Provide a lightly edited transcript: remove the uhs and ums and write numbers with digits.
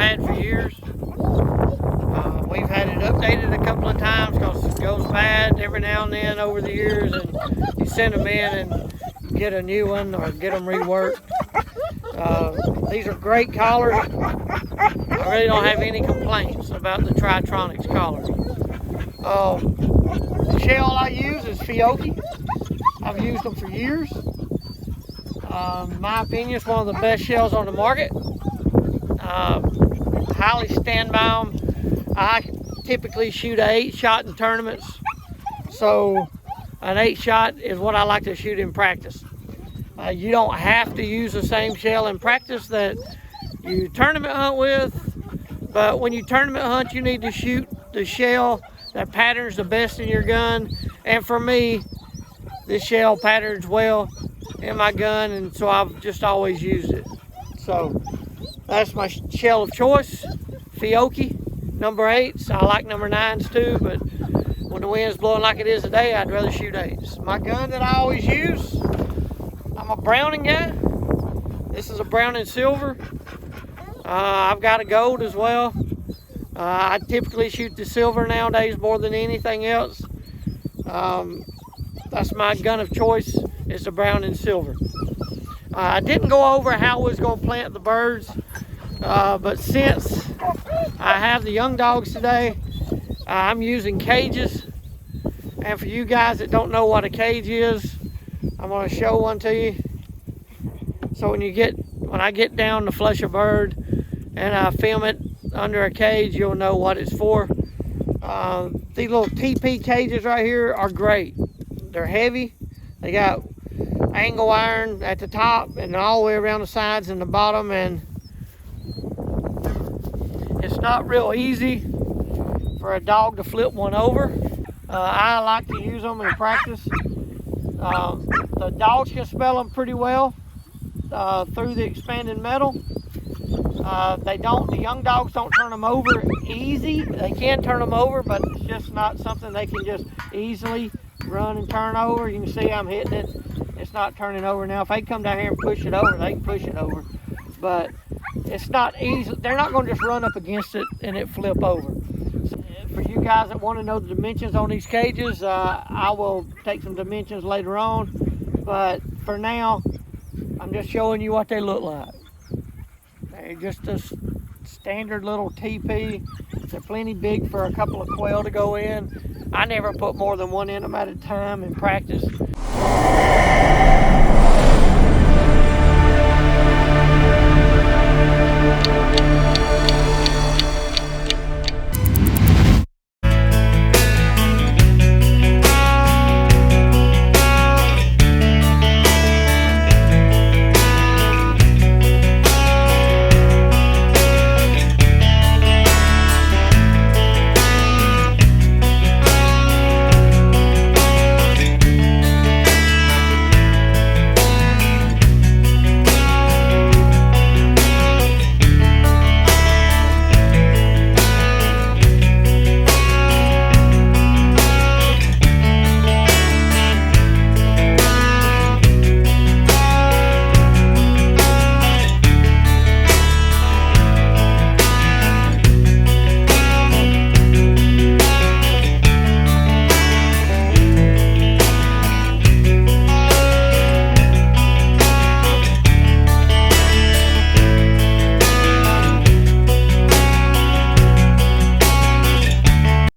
had for years. We've had it updated a couple of times because it goes bad every now and then over the years, and you send them in and get a new one or get them reworked. These are great collars. I really don't have any complaints about the Tritronics collars. The shell I use is Fiocchi. I've used them for years. In my opinion, it's one of the best shells on the market. Highly stand by them. I typically shoot an 8-shot in tournaments, so an 8-shot is what I like to shoot in practice. You don't have to use the same shell in practice that you tournament hunt with, but when you tournament hunt, you need to shoot the shell that patterns the best in your gun. And for me, this shell patterns well in my gun, and so I've just always used it. So that's my shell of choice, Fiocchi number 8s. I like number 9s too, but when the wind's blowing like it is today, I'd rather shoot 8s. My gun that I always use, I'm a Browning guy. This is a Browning silver. I've got a gold as well. I typically shoot the silver nowadays more than anything else. That's my gun of choice, is the Browning silver. I didn't go over how I was going to plant the birds, but since I have the young dogs today, I'm using cages. And for you guys that don't know what a cage is, I'm going to show one to you. So when I get down to flush a bird and I film it under a cage, you'll know what it's for. These little TP cages right here are great. They're heavy. They got angle iron at the top and all the way around the sides and the bottom, and it's not real easy for a dog to flip one over. I like to use them in practice. The dogs can smell them pretty well through the expanded metal. The young dogs don't turn them over easy. They can turn them over, but it's just not something they can just easily run and turn over. You can see I'm hitting it. It's not turning over now. If they come down here and push it over, they can push it over. But it's not easy. They're not going to just run up against it and it flip over. So for you guys that want to know the dimensions on these cages, I will take some dimensions later on. But for now, I'm just showing you what they look like. They're just a standard little TP. They're plenty big for a couple of quail to go in. I never put more than one in them at a time in practice.